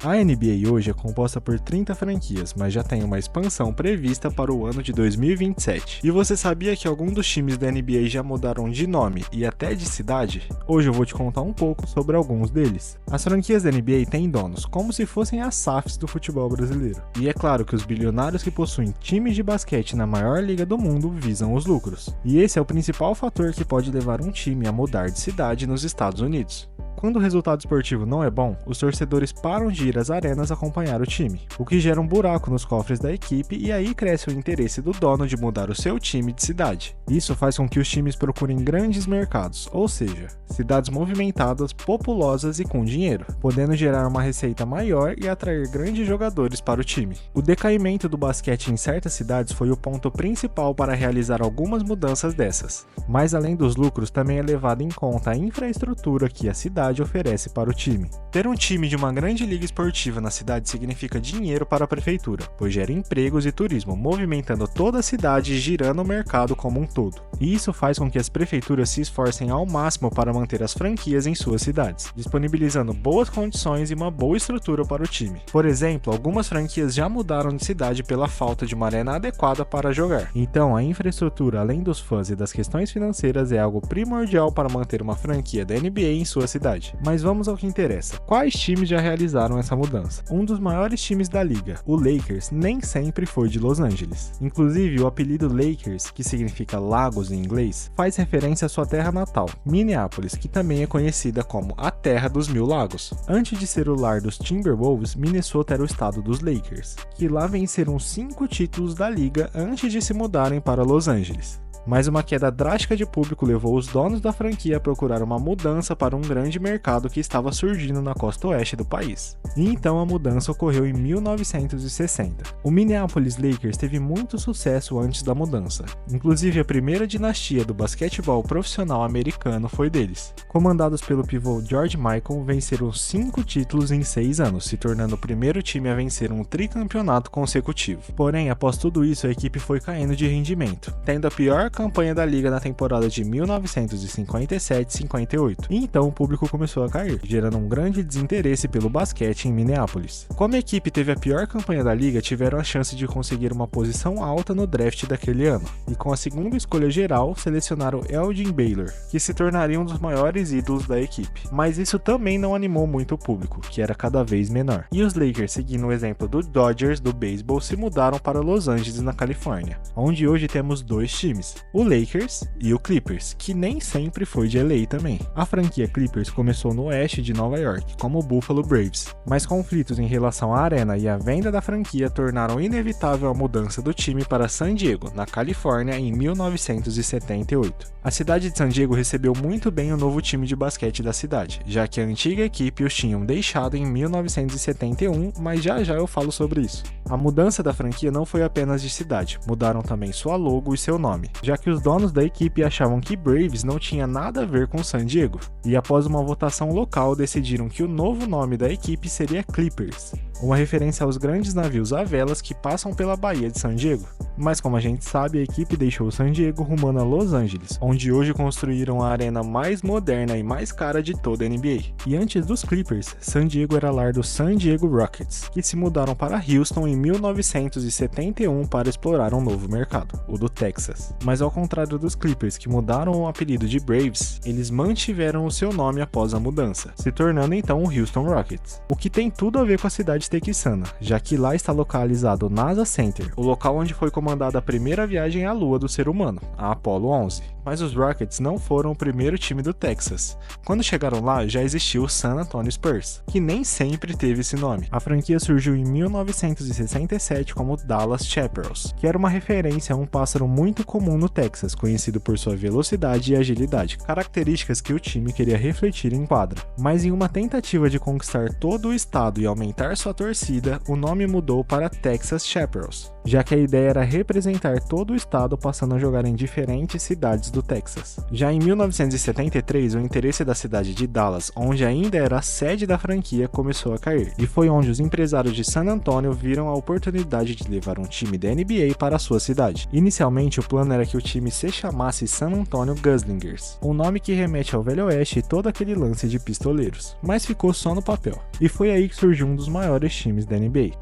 A NBA hoje é composta por 30 franquias, mas já tem uma expansão prevista para o ano de 2027. E você sabia que alguns dos times da NBA já mudaram de nome e até de cidade? Hoje eu vou te contar um pouco sobre alguns deles. As franquias da NBA têm donos, como se fossem as SAFs do futebol brasileiro. E é claro que os bilionários que possuem times de basquete na maior liga do mundo visam os lucros. E esse é o principal fator que pode levar um time a mudar de cidade nos Estados Unidos. Quando o resultado esportivo não é bom, os torcedores param de ir às arenas acompanhar o time, o que gera um buraco nos cofres da equipe e aí cresce o interesse do dono de mudar o seu time de cidade. Isso faz com que os times procurem grandes mercados, ou seja, cidades movimentadas, populosas e com dinheiro, podendo gerar uma receita maior e atrair grandes jogadores para o time. O decaimento do basquete em certas cidades foi o ponto principal para realizar algumas mudanças dessas. Mas além dos lucros, também é levado em conta a infraestrutura que a cidade oferece para o time. Ter um time de uma grande liga esportiva na cidade significa dinheiro para a prefeitura, pois gera empregos e turismo, movimentando toda a cidade e girando o mercado como um todo. E isso faz com que as prefeituras se esforcem ao máximo para manter as franquias em suas cidades, disponibilizando boas condições e uma boa estrutura para o time. Por exemplo, algumas franquias já mudaram de cidade pela falta de uma arena adequada para jogar. Então, a infraestrutura, além dos fãs e das questões financeiras, é algo primordial para manter uma franquia da NBA em sua cidade. Mas vamos ao que interessa. Quais times já realizaram essa mudança? Um dos maiores times da liga, o Lakers, nem sempre foi de Los Angeles. Inclusive, o apelido Lakers, que significa lagos em inglês, faz referência à sua terra natal, Minneapolis, que também é conhecida como a Terra dos Mil Lagos. Antes de ser o lar dos Timberwolves, Minnesota era o estado dos Lakers, que lá venceram 5 títulos da liga antes de se mudarem para Los Angeles. Mas uma queda drástica de público levou os donos da franquia a procurar uma mudança para um grande mercado que estava surgindo na costa oeste do país. E então a mudança ocorreu em 1960. O Minneapolis Lakers teve muito sucesso antes da mudança. Inclusive a primeira dinastia do basquetebol profissional americano foi deles. Comandados pelo pivô George Michael, venceram 5 títulos em 6 anos, se tornando o primeiro time a vencer um tricampeonato consecutivo. Porém, após tudo isso, a equipe foi caindo de rendimento, tendo a pior campanha da liga na temporada de 1957-58, e então o público começou a cair, gerando um grande desinteresse pelo basquete em Minneapolis. Como a equipe teve a pior campanha da liga, tiveram a chance de conseguir uma posição alta no draft daquele ano, e com a segunda escolha geral, selecionaram Elgin Baylor, que se tornaria um dos maiores ídolos da equipe. Mas isso também não animou muito o público, que era cada vez menor. E os Lakers, seguindo o exemplo do Dodgers do beisebol, se mudaram para Los Angeles, na Califórnia, onde hoje temos 2 times, o Lakers e o Clippers, que nem sempre foi de LA também. A franquia Clippers começou no oeste de Nova York, como o Buffalo Braves, mas conflitos em relação à arena e à venda da franquia tornaram inevitável a mudança do time para San Diego, na Califórnia, em 1978. A cidade de San Diego recebeu muito bem o novo time de basquete da cidade, já que a antiga equipe os tinham deixado em 1971, mas já já eu falo sobre isso. A mudança da franquia não foi apenas de cidade, mudaram também sua logo e seu nome, já que os donos da equipe achavam que Braves não tinha nada a ver com San Diego, e após uma votação local decidiram que o novo nome da equipe seria Clippers, uma referência aos grandes navios a velas que passam pela Baía de San Diego. Mas como a gente sabe, a equipe deixou San Diego rumando a Los Angeles, onde hoje construíram a arena mais moderna e mais cara de toda a NBA. E antes dos Clippers, San Diego era lar dos San Diego Rockets, que se mudaram para Houston em 1971 para explorar um novo mercado, o do Texas. Mas ao contrário dos Clippers, que mudaram o apelido de Braves, eles mantiveram o seu nome após a mudança, se tornando então o Houston Rockets. O que tem tudo a ver com a cidade texana, já que lá está localizado o NASA Center, o local onde foi comandada a primeira viagem à Lua do ser humano, a Apollo 11. Mas os Rockets não foram o primeiro time do Texas. Quando chegaram lá, já existiu o San Antonio Spurs, que nem sempre teve esse nome. A franquia surgiu em 1967 como Dallas Chaparrals, que era uma referência a um pássaro muito comum no Texas, conhecido por sua velocidade e agilidade, características que o time queria refletir em quadra. Mas em uma tentativa de conquistar todo o estado e aumentar sua torcida, o nome mudou para Texas Chaparrals. já que a ideia era representar todo o estado passando a jogar em diferentes cidades do Texas. Já em 1973, o interesse da cidade de Dallas, onde ainda era a sede da franquia, começou a cair, e foi onde os empresários de San Antonio viram a oportunidade de levar um time da NBA para a sua cidade. Inicialmente, o plano era que o time se chamasse San Antonio Gunslingers, um nome que remete ao Velho Oeste e todo aquele lance de pistoleiros, mas ficou só no papel. E foi aí que surgiu um dos maiores times da NBA.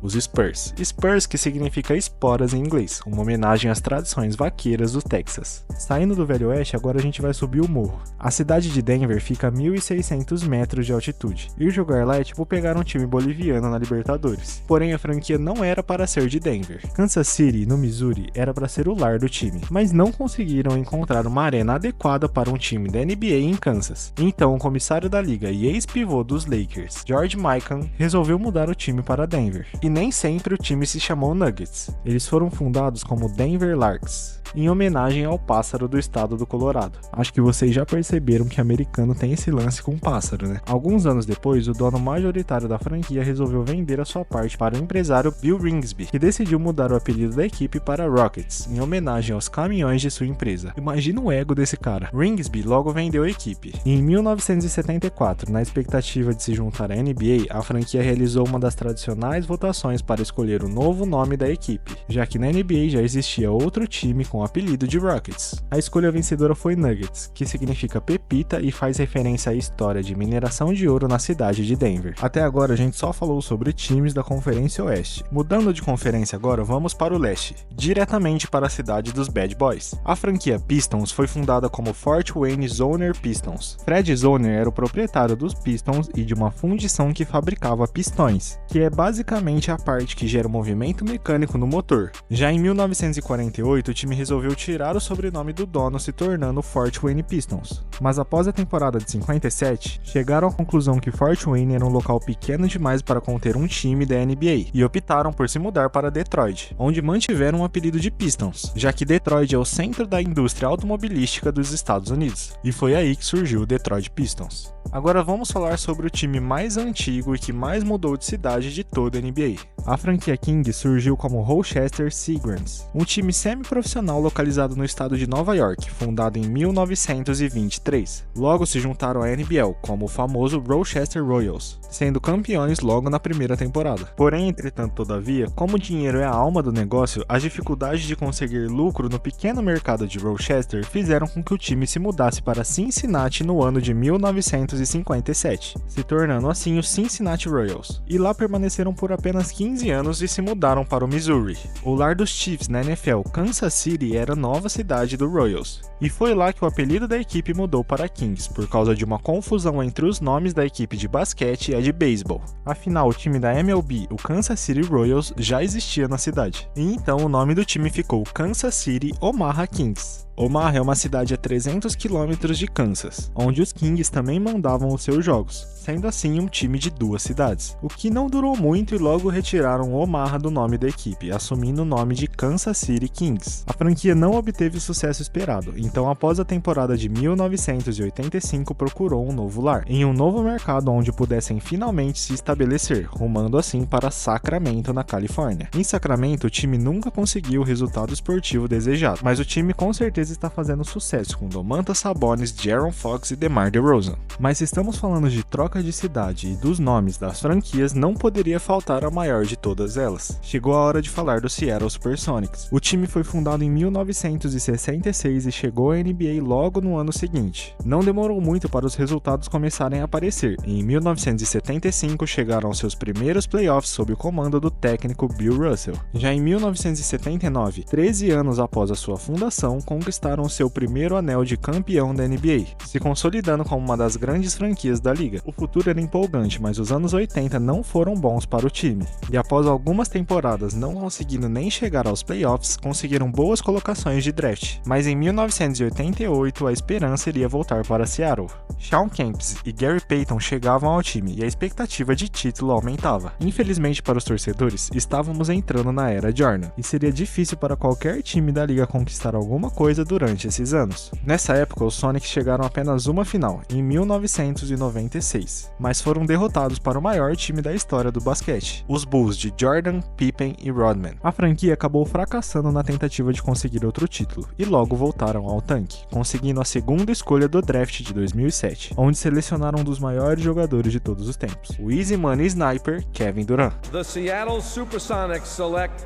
Os Spurs. Spurs, que significa esporas em inglês, uma homenagem às tradições vaqueiras do Texas. Saindo do Velho Oeste, agora a gente vai subir o morro. A cidade de Denver fica a 1.600 metros de altitude, e jogar lá é tipo pegar um time boliviano na Libertadores. Porém, a franquia não era para ser de Denver. Kansas City, no Missouri, era para ser o lar do time, mas não conseguiram encontrar uma arena adequada para um time da NBA em Kansas. Então, o comissário da liga e ex-pivô dos Lakers, George Mikan, resolveu mudar o time para Denver. E nem sempre o time se chamou Nuggets. Eles foram fundados como Denver Larks, em homenagem ao pássaro do estado do Colorado. Acho que vocês já perceberam que americano tem esse lance com pássaro, né? Alguns anos depois, o dono majoritário da franquia resolveu vender a sua parte para o empresário Bill Ringsby, que decidiu mudar o apelido da equipe para Rockets, em homenagem aos caminhões de sua empresa. Imagina o ego desse cara. Ringsby logo vendeu a equipe. E em 1974, na expectativa de se juntar à NBA, a franquia realizou uma das tradicionais votações para escolher o novo nome da equipe, já que na NBA já existia outro time com o apelido de Rockets. A escolha vencedora foi Nuggets, que significa pepita e faz referência à história de mineração de ouro na cidade de Denver. Até agora a gente só falou sobre times da Conferência Oeste. Mudando de conferência agora, vamos para o Leste, diretamente para a cidade dos Bad Boys. A franquia Pistons foi fundada como Fort Wayne Zoner Pistons. Fred Zoner era o proprietário dos Pistons e de uma fundição que fabricava pistões, que é basicamente a parte que gera o movimento mecânico no motor. Já em 1948, o time resolveu tirar o sobrenome do dono, se tornando Fort Wayne Pistons. Mas após a temporada de 57, chegaram à conclusão que Fort Wayne era um local pequeno demais para conter um time da NBA, e optaram por se mudar para Detroit, onde mantiveram o apelido de Pistons, já que Detroit é o centro da indústria automobilística dos Estados Unidos, e foi aí que surgiu o Detroit Pistons. Agora vamos falar sobre o time mais antigo e que mais mudou de cidade de toda a NBA. A franquia Kings surgiu como Rochester Seagrams, um time semi-profissional localizado no estado de Nova York, fundado em 1923. Logo se juntaram à NBL como o famoso Rochester Royals, sendo campeões logo na primeira temporada. Porém, entretanto, todavia, como o dinheiro é a alma do negócio, as dificuldades de conseguir lucro no pequeno mercado de Rochester fizeram com que o time se mudasse para Cincinnati no ano de 1957, se tornando assim o Cincinnati Royals. E lá permaneceram por apenas 15 anos e se mudaram para o Missouri. O lar dos Chiefs na NFL, Kansas City era a nova cidade do Royals. E foi lá que o apelido da equipe mudou para Kings, por causa de uma confusão entre os nomes da equipe de basquete e a de beisebol. Afinal, o time da MLB, o Kansas City Royals, já existia na cidade. E então o nome do time ficou Kansas City Omaha Kings. Omaha é uma cidade a 300 km de Kansas, onde os Kings também mandavam os seus jogos, sendo assim um time de duas cidades, o que não durou muito e logo retiraram Omaha do nome da equipe, assumindo o nome de Kansas City Kings. A franquia não obteve o sucesso esperado, então após a temporada de 1985 procurou um novo lar, em um novo mercado onde pudessem finalmente se estabelecer, rumando assim para Sacramento, na Califórnia. Em Sacramento, o time nunca conseguiu o resultado esportivo desejado, mas o time com certeza está fazendo sucesso com Domantas Sabonis, De'Aaron Fox e DeMar DeRozan. Mas se estamos falando de troca de cidade e dos nomes das franquias, não poderia faltar a maior de todas elas. Chegou a hora de falar do Seattle Supersonics. O time foi fundado em 1966 e chegou à NBA logo no ano seguinte. Não demorou muito para os resultados começarem a aparecer, e em 1975 chegaram aos seus primeiros playoffs sob o comando do técnico Bill Russell. Já em 1979, 13 anos após a sua fundação, conquistaram seu primeiro anel de campeão da NBA, se consolidando como uma das grandes franquias da liga. O futuro era empolgante, mas os anos 80 não foram bons para o time. E após algumas temporadas não conseguindo nem chegar aos playoffs, conseguiram boas colocações de draft. Mas em 1988 a esperança iria voltar para Seattle. Shawn Kempis e Gary Payton chegavam ao time e a expectativa de título aumentava. Infelizmente para os torcedores, estávamos entrando na era Jordan, e seria difícil para qualquer time da liga conquistar alguma coisa durante esses anos. Nessa época, os Sonics chegaram a apenas uma final, em 1996, mas foram derrotados para o maior time da história do basquete, os Bulls de Jordan, Pippen e Rodman. A franquia acabou fracassando na tentativa de conseguir outro título, e logo voltaram ao tanque, conseguindo a segunda escolha do draft de 2007, onde selecionaram um dos maiores jogadores de todos os tempos, o Easy Money Sniper, Kevin Durant. The Seattle Supersonics select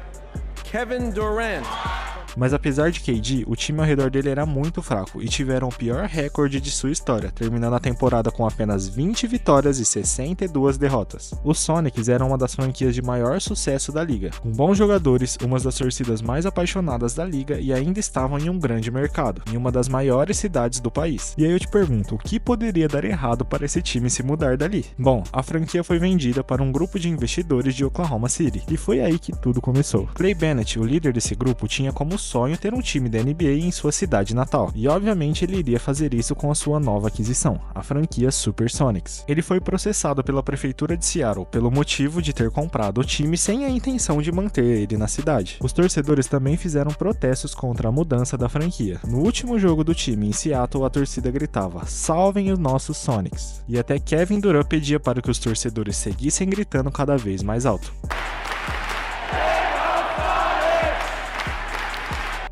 Kevin Durant. Mas apesar de KD, o time ao redor dele era muito fraco e tiveram o pior recorde de sua história, terminando a temporada com apenas 20 vitórias e 62 derrotas. Os Sonics eram uma das franquias de maior sucesso da liga, com bons jogadores, uma das torcidas mais apaixonadas da liga e ainda estavam em um grande mercado, em uma das maiores cidades do país. E aí eu te pergunto, o que poderia dar errado para esse time se mudar dali? Bom, a franquia foi vendida para um grupo de investidores de Oklahoma City, e foi aí que tudo começou. Clay Bennett, o líder desse grupo, tinha como sonho ter um time da NBA em sua cidade natal, e obviamente ele iria fazer isso com a sua nova aquisição, a franquia Supersonics. Ele foi processado pela prefeitura de Seattle pelo motivo de ter comprado o time sem a intenção de manter ele na cidade. Os torcedores também fizeram protestos contra a mudança da franquia. No último jogo do time em Seattle, a torcida gritava: "Salvem os nossos Sonics!" E até Kevin Durant pedia para que os torcedores seguissem gritando cada vez mais alto.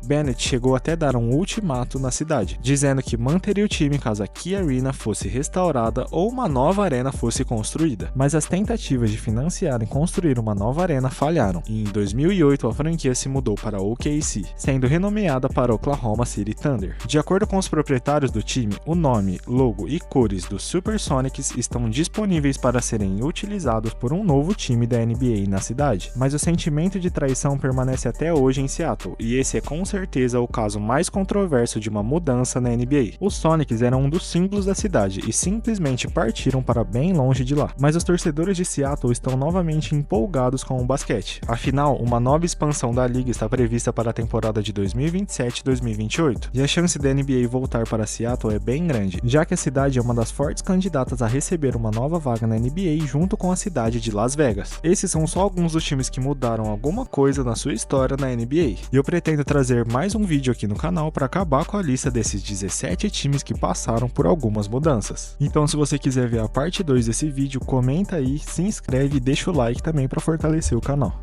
Bennett chegou até dar um ultimato na cidade, dizendo que manteria o time caso a Key Arena fosse restaurada ou uma nova arena fosse construída. Mas as tentativas de financiar e construir uma nova arena falharam, e em 2008 a franquia se mudou para OKC, sendo renomeada para Oklahoma City Thunder. De acordo com os proprietários do time, o nome, logo e cores do Supersonics estão disponíveis para serem utilizados por um novo time da NBA na cidade. Mas o sentimento de traição permanece até hoje em Seattle, e esse é com certeza o caso mais controverso de uma mudança na NBA. Os Sonics eram um dos símbolos da cidade e simplesmente partiram para bem longe de lá. Mas os torcedores de Seattle estão novamente empolgados com o basquete. Afinal, uma nova expansão da liga está prevista para a temporada de 2027-2028, e a chance da NBA voltar para Seattle é bem grande, já que a cidade é uma das fortes candidatas a receber uma nova vaga na NBA junto com a cidade de Las Vegas. Esses são só alguns dos times que mudaram alguma coisa na sua história na NBA, e eu pretendo trazer mais um vídeo aqui no canal para acabar com a lista desses 17 times que passaram por algumas mudanças. Então, se você quiser ver a parte 2 desse vídeo, comenta aí, se inscreve e deixa o like também para fortalecer o canal.